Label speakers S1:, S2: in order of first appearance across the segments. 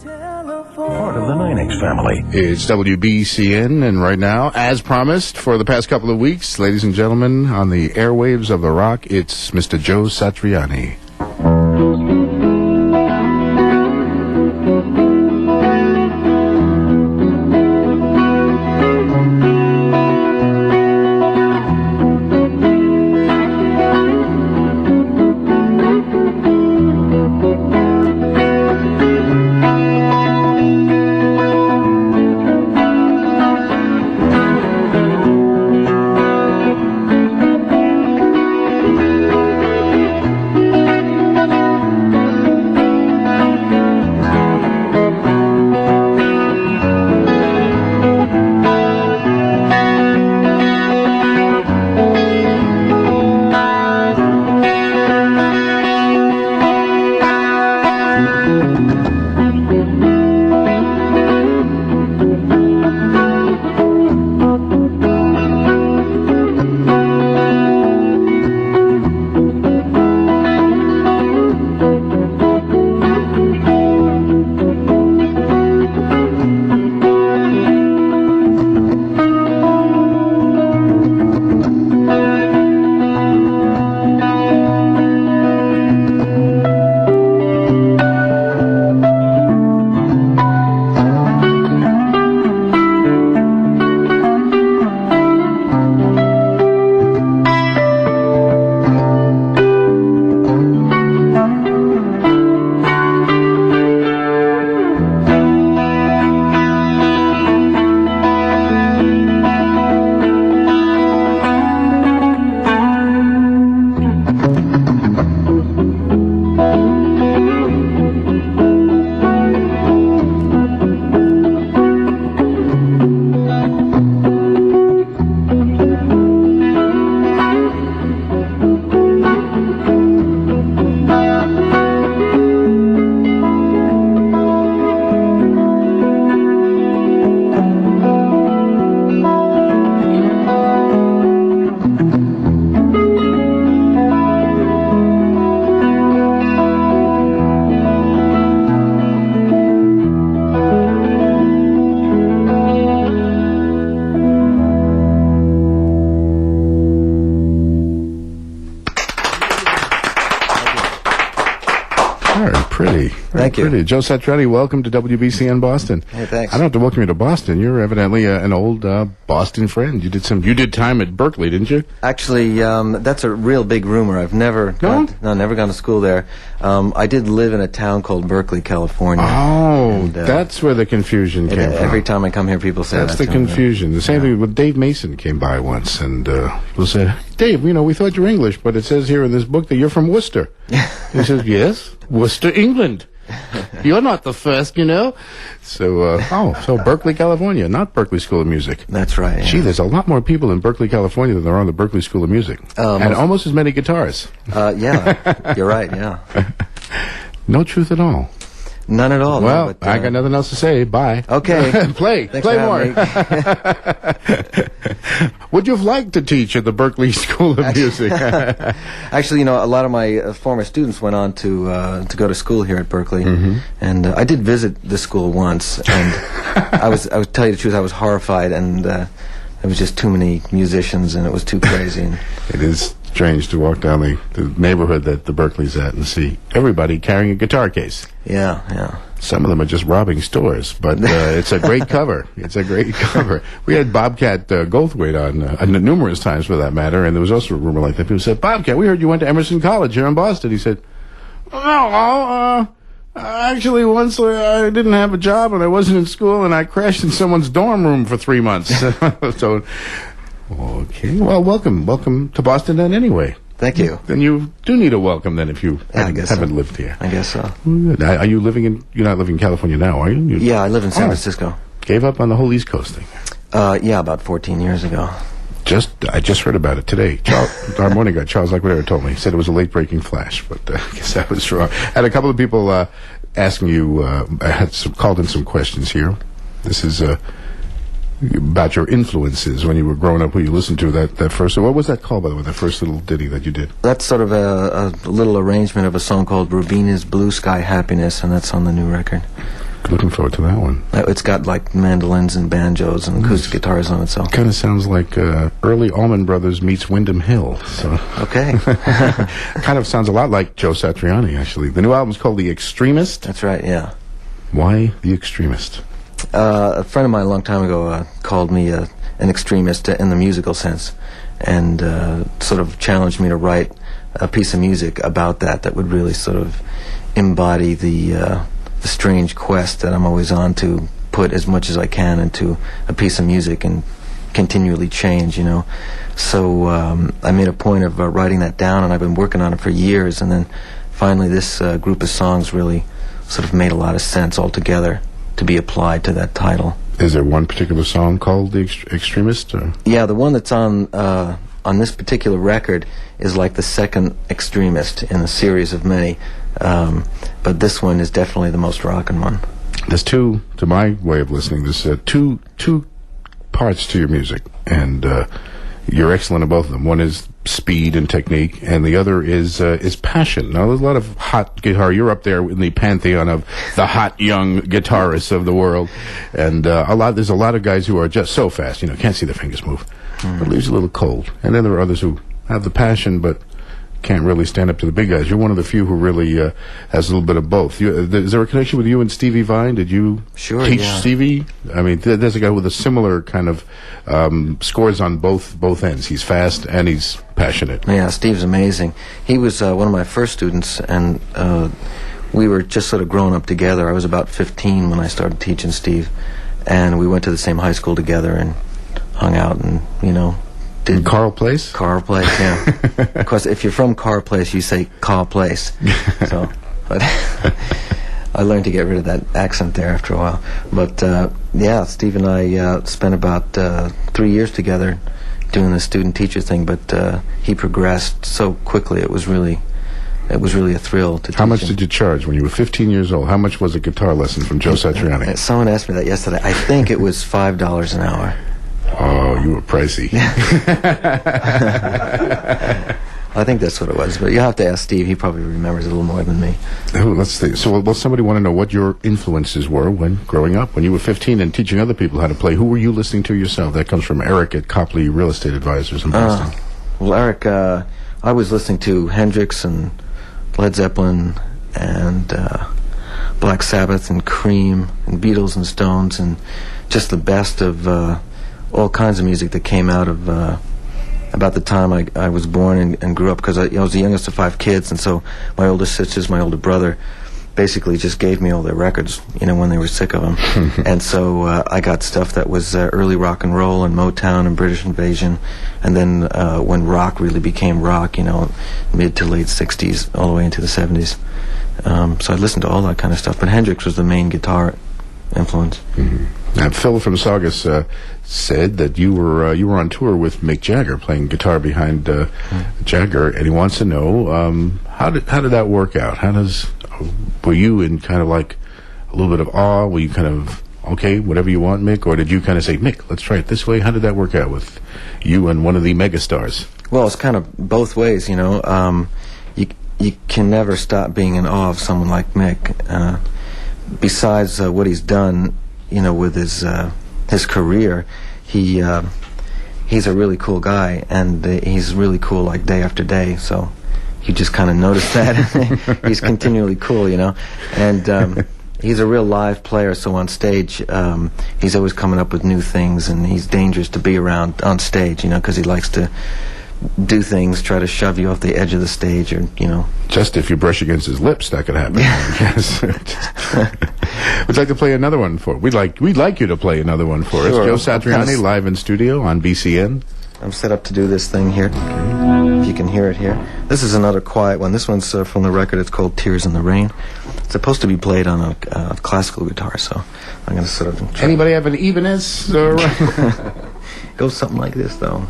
S1: Part of the 9X family.
S2: It's WBCN, and right now, as promised for the past couple of weeks, ladies and gentlemen, on the airwaves of the rock, it's Mr. Joe Satriani.
S3: Thank you.
S2: Joe Satriani, welcome to WBCN Boston.
S3: Hey, thanks.
S2: I don't have to welcome you to Boston. You're evidently an old Boston friend. You did time at Berkeley, didn't you?
S3: Actually, that's a real big rumor. I've never gone to school there. I did live in a town called Berkeley, California.
S2: Oh, and, that's where the confusion came from.
S3: Every time I come here, people say
S2: that's the confusion. The same thing with Dave Mason came by once, and people said, Dave, we thought you were English, but it says here in this book that you're from Worcester. He says, yes, Worcester, England. You're not the first, So, so Berkeley, California, not Berkeley School of Music.
S3: That's right. Yeah.
S2: Gee, there's a lot more people in Berkeley, California than there are on the Berkeley School of Music. And almost as many guitarists.
S3: Yeah, you're right, yeah.
S2: No truth at all.
S3: None at all.
S2: Well,
S3: no, but,
S2: I got nothing else to say. Bye.
S3: Okay.
S2: Play more. Would you have liked to teach at the Berkeley School of Music?
S3: Actually, a lot of my former students went on to go to school here at Berkeley, and I did visit the school once, and I was tell you the truth, I was horrified, and there was just too many musicians, and it was too crazy.
S2: It is strange to walk down the neighborhood that the Berkeley's at and see everybody carrying a guitar case.
S3: Yeah.
S2: Some of them are just robbing stores, but it's a great cover. It's a great cover. We had Bobcat Goldthwait on numerous times for that matter, and there was also a rumor like that. People said, Bobcat, we heard you went to Emerson College here in Boston. He said, no, actually, once I didn't have a job and I wasn't in school, and I crashed in someone's dorm room for 3 months. So, okay. Well, welcome to Boston then anyway.
S3: Thank you.
S2: Then you do need a welcome then if you haven't lived here.
S3: I guess so.
S2: Are you you're not living in California now, are you?
S3: Yeah, I live in San Francisco.
S2: Gave up on the whole East Coast thing?
S3: Yeah, about 14 years ago.
S2: I just heard about it today. Our morning guy, Charles Liquidator, told me. He said it was a late-breaking flash, but I guess I was wrong. I had a couple of people asking you, I had called in some questions here. This is about your influences when you were growing up, who you listened to, that first, what was that called, by the way, that first little ditty that you did?
S3: That's sort of a little arrangement of a song called Rubina's Blue Sky Happiness, and that's on the new record.
S2: Looking forward to that one.
S3: It's got like mandolins and banjos and acoustic guitars on it. So
S2: kind of sounds like early Allman Brothers meets Windham Hill. So
S3: okay,
S2: kind of sounds a lot like Joe Satriani. Actually, the new album's called The Extremist.
S3: That's right. Yeah.
S2: Why The Extremist?
S3: A friend of mine a long time ago called me an extremist in the musical sense, and sort of challenged me to write a piece of music about that would really sort of embody the strange quest that I'm always on to put as much as I can into a piece of music and continually change, you know. So I made a point of writing that down, and I've been working on it for years, and then finally this group of songs really sort of made a lot of sense altogether to be applied to that title.
S2: Is there one particular song called The Extremist? Or?
S3: Yeah, the one that's on this particular record is like the second Extremist in a series of many. But this one is definitely the most rockin' one.
S2: There's two, to my way of listening, there's two parts to your music, and you're excellent at both of them. One is speed and technique, and the other is passion. Now, there's a lot of hot guitar. You're up there in the pantheon of the hot young guitarists of the world, and there's a lot of guys who are just so fast, you know, can't see their fingers move. But it leaves you a little cold. And then there are others who have the passion, but can't really stand up to the big guys. You're one of the few who really has a little bit of both. Is there a connection with you and Stevie Vai? Did you teach Stevie? I mean, there's a guy with a similar kind of scores on both ends. He's fast and he's passionate.
S3: Yeah, Steve's amazing. He was one of my first students, and we were just sort of growing up together. I was about 15 when I started teaching Steve, and we went to the same high school together and hung out and, you know,
S2: did Carl Place?
S3: Carl Place, yeah. Of course, if you're from Carl Place, you say Carl Place. So, but I learned to get rid of that accent there after a while. But yeah, Steve and I spent about 3 years together doing the student-teacher thing. But he progressed so quickly; it was really a thrill to teach him.
S2: How much did you charge when you were 15 years old? How much was a guitar lesson from Joe Satriani?
S3: Someone asked me that yesterday. I think it was $5 an hour.
S2: Oh, you were pricey.
S3: I think that's what it was, but you'll have to ask Steve. He probably remembers a little more than me.
S2: Oh, let's see. So, will somebody want to know what your influences were when growing up? When you were 15 and teaching other people how to play, who were you listening to yourself? That comes from Eric at Copley Real Estate Advisors in Boston.
S3: Well, Eric, I was listening to Hendrix and Led Zeppelin and Black Sabbath and Cream and Beatles and Stones and just the best of all kinds of music that came out of about the time I was born and grew up, because I was the youngest of 5 kids, and so my older sisters, my older brother, basically just gave me all their records, you know, when they were sick of them. And so I got stuff that was early rock and roll and Motown and British Invasion, and then when rock really became rock, you know, mid to late 60s all the way into the 70s. So I listened to all that kind of stuff, but Hendrix was the main guitar influence.
S2: Now, Phil from Saugus said that you were on tour with Mick Jagger, playing guitar behind Jagger, and he wants to know how did that work out? Were you in kind of like a little bit of awe? Were you kind of okay, whatever you want, Mick, or did you kind of say, Mick, let's try it this way? How did that work out with you and one of the megastars?
S3: Well, it's kind of both ways, you know. You can never stop being in awe of someone like Mick. Besides what he's done, you know, with his career, he's a really cool guy, and he's really cool like day after day. So you just kind of notice that he's continually cool, you know, and he's a real live player. So on stage, he's always coming up with new things, and he's dangerous to be around on stage, you know, because he likes to do things, try to shove you off the edge of the stage, or, you know.
S2: Just if you brush against his lips, that could happen. Yes. We'd like to play another one for. We'd like you to play another one for us. Joe Satriani live in studio on BCN.
S3: I'm set up to do this thing here. Okay. If you can hear it here. This is another quiet one. This one's from the record. It's called Tears in the Rain. It's supposed to be played on a classical guitar, so I'm going to sort of.
S2: Anybody have an Ibanez?
S3: Goes something like this, though.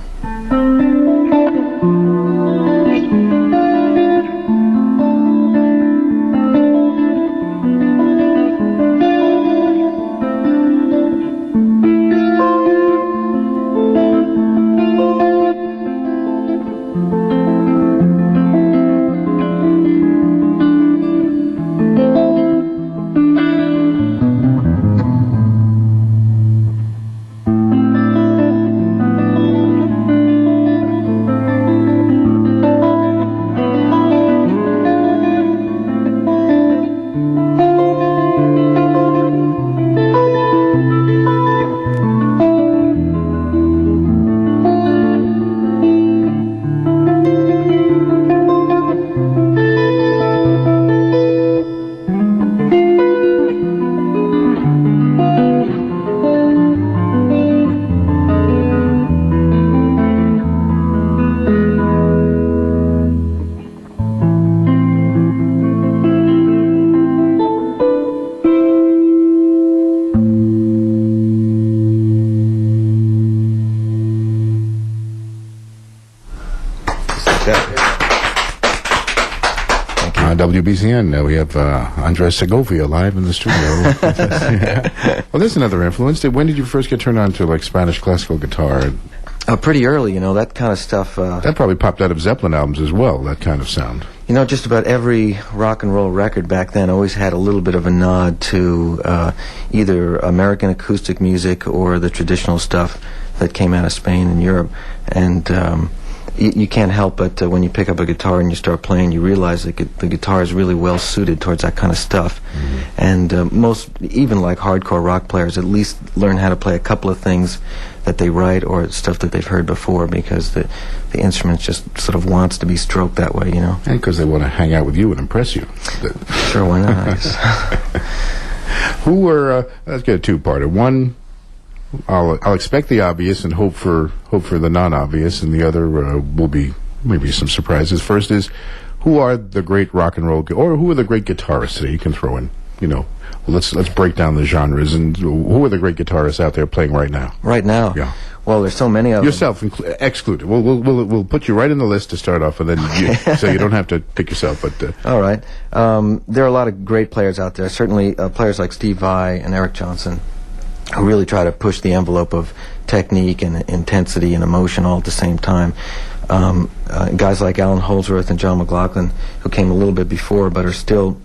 S2: WBCN. We have Andres Segovia live in the studio. Yeah. Well, there's another influence. When did you first get turned on to like Spanish classical guitar?
S3: Pretty early, that kind of stuff.
S2: That probably popped out of Zeppelin albums as well, that kind of sound.
S3: Just about every rock and roll record back then always had a little bit of a nod to either American acoustic music or the traditional stuff that came out of Spain and Europe. And you can't help but when you pick up a guitar and you start playing, you realize that the guitar is really well suited towards that kind of stuff. Mm-hmm. And most, even like hardcore rock players, at least learn how to play a couple of things that they write or stuff that they've heard before, because the instrument just sort of wants to be stroked that way, And
S2: because they want to hang out with you and impress you.
S3: Sure, why not? I guess.
S2: Who were? Let's get a two-parter. One, I'll expect the obvious and hope for the non-obvious, and the other will be maybe some surprises. First is, who are the great rock and roll, or who are the great guitarists that you can throw in? Let's break down the genres, and who are the great guitarists out there playing right now?
S3: Right now,
S2: yeah.
S3: Well, there's so many of them.
S2: Yourself excluded. We'll put you right in the list to start off, and then so you don't have to pick yourself. But
S3: all right, there are a lot of great players out there. Certainly, players like Steve Vai and Eric Johnson, who really try to push the envelope of technique and intensity and emotion all at the same time. Guys like Alan Holdsworth and John McLaughlin, who came a little bit before but are still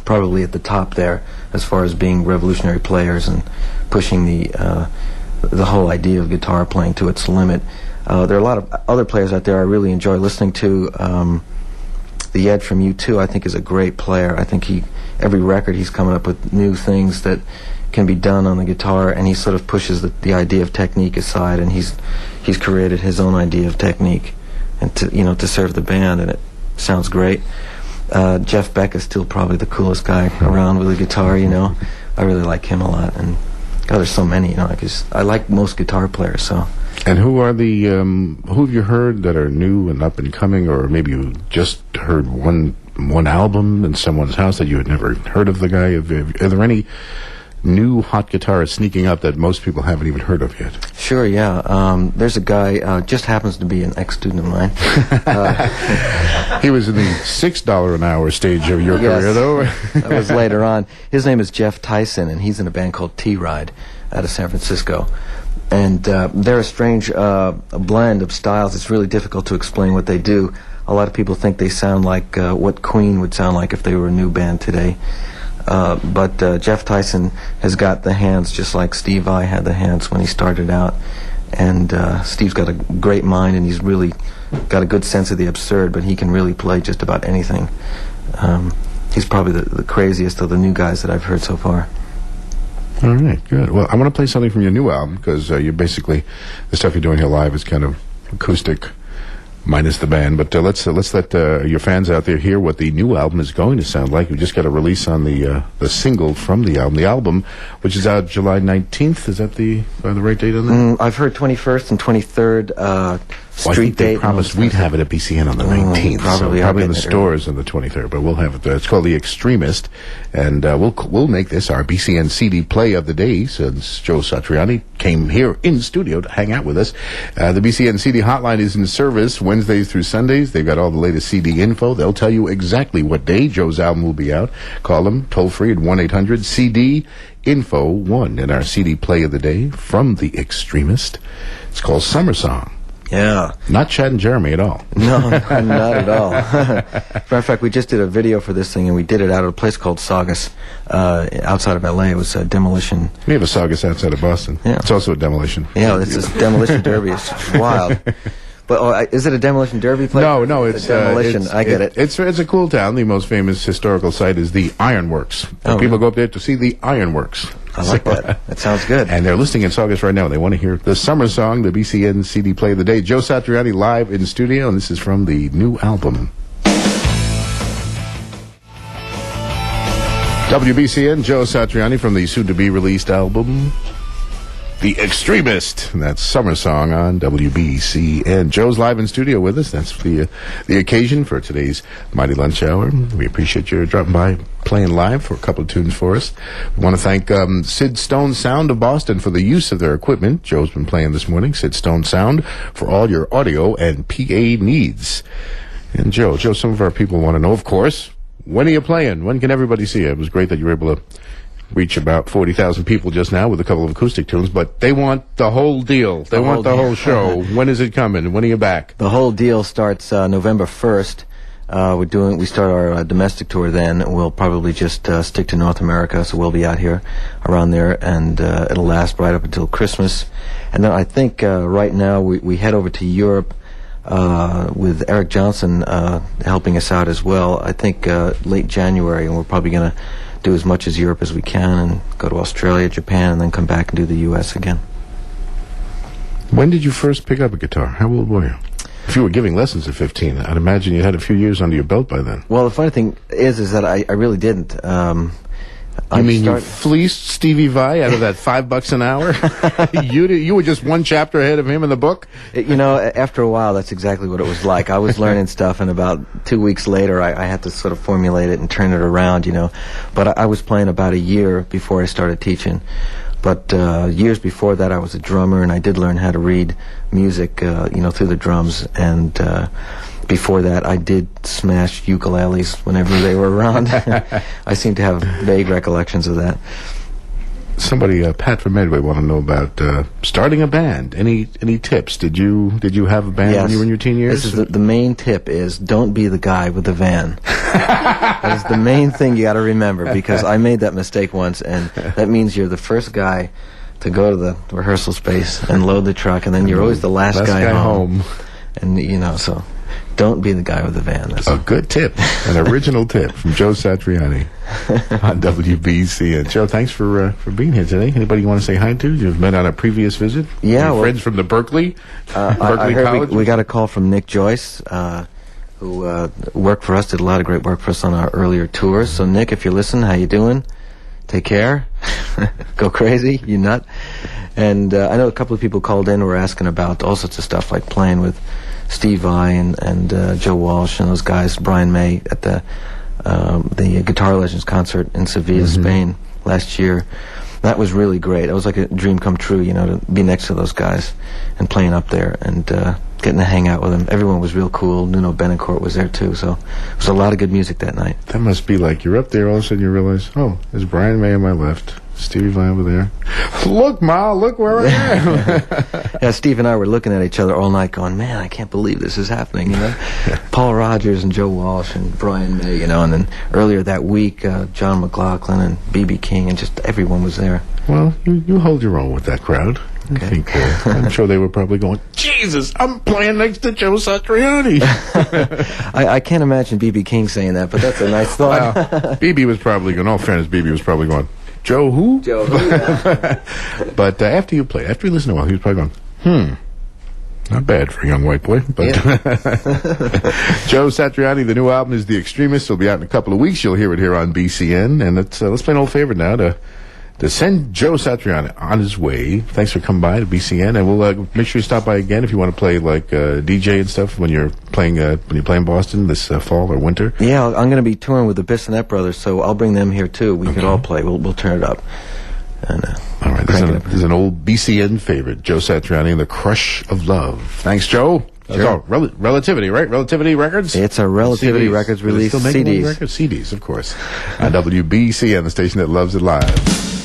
S3: probably at the top there as far as being revolutionary players and pushing the whole idea of guitar playing to its limit. There are a lot of other players out there I really enjoy listening to. The Ed from U2, I think, is a great player. I think every record he's coming up with new things that can be done on the guitar, and he sort of pushes the idea of technique aside, and he's created his own idea of technique, and to serve the band, and it sounds great. Jeff Beck is still probably the coolest guy around with a guitar. I really like him a lot, and God, there's so many. I like most guitar players. So.
S2: And who are the who have you heard that are new and up and coming, or maybe you just heard one album in someone's house that you had never heard of the guy? Are there any new hot guitarist sneaking up that most people haven't even heard of yet?
S3: Sure, yeah. There's a guy, just happens to be an ex-student of mine.
S2: He was in the $6 an hour stage of your career, though.
S3: That was later on. His name is Jeff Tyson, and he's in a band called T-Ride out of San Francisco. And they're a strange blend of styles. It's really difficult to explain what they do. A lot of people think they sound like what Queen would sound like if they were a new band today. But Jeff Tyson has got the hands just like Steve Vai had the hands when he started out. And Steve's got a great mind, and he's really got a good sense of the absurd, but he can really play just about anything. He's probably the craziest of the new guys that I've heard so far.
S2: All right, good. Well, I want to play something from your new album, because you're basically, the stuff you're doing here live is kind of acoustic, minus the band. But let's let your fans out there hear what the new album is going to sound like. We just got a release on the single from the album. The album, which is out July 19th. Is that the right date on that?
S3: I've heard 21st and 23rd. Street date.
S2: They promised we'd have it at BCN on the 19th. Probably in the stores on the 23rd, but we'll have it there. It's called The Extremist, and we'll make this our BCN CD play of the day, since Joe Satriani came here in studio to hang out with us. The BCN CD hotline is in service Wednesdays through Sundays. They've got all the latest CD info. They'll tell you exactly what day Joe's album will be out. Call them toll free at 1-800-CD-INFO-1 in our CD play of the day from The Extremist. It's called Summer Song.
S3: Yeah.
S2: Not Chad and Jeremy at all.
S3: No, not at all. Matter of fact, we just did a video for this thing, and we did it out of a place called Saugus, outside of L.A. It was a demolition.
S2: We have a Saugus outside of Boston. Yeah. It's also a demolition.
S3: Yeah, it's a demolition derby. It's wild. But is it a demolition derby place?
S2: No, it's
S3: demolition. I get it.
S2: It's a cool town. The most famous historical site is the Ironworks. People go up there to see the Ironworks.
S3: I like that. That sounds good.
S2: And they're listening in Saugus right now. They want to hear the Summer Song, the BCN CD play of the day. Joe Satriani live in studio, and this is from the new album. WBCN, Joe Satriani from the soon-to-be released album, The Extremist. And that's Summer Song on WBCN. Joe's live in studio with us. That's the occasion for today's Mighty Lunch Hour. We appreciate you dropping by, playing live for a couple of tunes for us. We want to thank Sid Stone Sound of Boston for the use of their equipment. Joe's been playing this morning. Sid Stone Sound for all your audio and PA needs. And Joe, some of our people want to know, of course, when are you playing? When can everybody see you? It was great that you were able to reach about 40,000 people just now with a couple of acoustic tunes, but they want the whole deal. They want the whole show. When is it coming? When are you back?
S3: The whole deal starts November 1st. We start our domestic tour then. We'll probably just stick to North America, so we'll be out here around there, and it'll last right up until Christmas. And then I think right now we head over to Europe with Eric Johnson helping us out as well. I think late January, and we're probably going to do as much as Europe as we can and go to Australia, Japan, and then come back and do the U.S. again.
S2: When did you first pick up a guitar? How old were you? If you were giving lessons at 15, I'd imagine you had a few years under your belt by then.
S3: Well, the funny thing is that I really didn't.
S2: You fleeced Stevie Vai out of that $5 an hour? You were just one chapter ahead of him in the book?
S3: After a while, that's exactly what it was like. I was learning stuff, and about 2 weeks later, I had to sort of formulate it and turn it around, But I was playing about a year before I started teaching. But years before that, I was a drummer, and I did learn how to read music, through the drums. And before that, I did smash ukuleles whenever they were around. I seem to have vague recollections of that.
S2: Somebody, Pat from Medway, want to know about starting a band. Any tips? Did you have a band when you were in your teen years?
S3: This is the main tip is don't be the guy with the van. That is the main thing you got to remember, because I made that mistake once, and that means you're the first guy to go to the rehearsal space and load the truck, and then you're always the last guy home. And so don't be the guy with the van. That's
S2: a good tip, an original tip from Joe Satriani on WBCN. Joe, thanks for being here today. Anybody you want to say hi to? You've met on a previous visit?
S3: Yeah.
S2: Friends from the Berkeley
S3: I heard
S2: College?
S3: We got a call from Nick Joyce, who worked for us, did a lot of great work for us on our earlier tours. So, Nick, if you're listening, how you doing? Take care. Go crazy, you nut. And I know a couple of people called in who were asking about all sorts of stuff, like playing with Steve Vai and Joe Walsh and those guys, Brian May, at the Guitar Legends concert in Sevilla, Spain last year. That was really great. It was like a dream come true, to be next to those guys and playing up there and getting to hang out with them. Everyone was real cool. Nuno Betancourt was there too, so it was a lot of good music that night.
S2: That must be like you're up there, all of a sudden you realize, oh, there's Brian May on my left, Stevie Vai over there. Look, Ma, look where I am.
S3: Yeah, Steve and I were looking at each other all night going, man, I can't believe this is happening, Paul Rogers and Joe Walsh and Brian May, and then earlier that week, John McLaughlin and B.B. King, and just everyone was there.
S2: Well, you hold your own with that crowd.
S3: Okay.
S2: I think, I'm sure they were probably going, Jesus, I'm playing next to Joe Satriani.
S3: I can't imagine B.B. King saying that, but that's a nice thought.
S2: Well, B.B. was probably going, all fairness, B.B. was probably going, Joe who?
S3: Joe who? Yeah.
S2: But after you listened to a while, he was probably going, not bad for a young white boy. But
S3: Yeah.
S2: Joe Satriani, the new album is The Extremist. It'll be out in a couple of weeks. You'll hear it here on BCN. And let's play an old favorite now to send Joe Satriani on his way. Thanks for coming by to BCN, and we'll make sure you stop by again if you want to play like DJ and stuff when you're playing Boston this fall or winter.
S3: Yeah, I'm going to be touring with the Bissonette brothers, so I'll bring them here too. We can all play. We'll turn it up. And,
S2: all right, this is an old BCN favorite, Joe Satriani and the Crush of Love. Thanks, Joe. That's all. Relativity, right? Relativity Records?
S3: It's a Relativity
S2: CDs.
S3: Records release.
S2: Still making CDs. CDs, of course. On WBCN, the station that loves it live.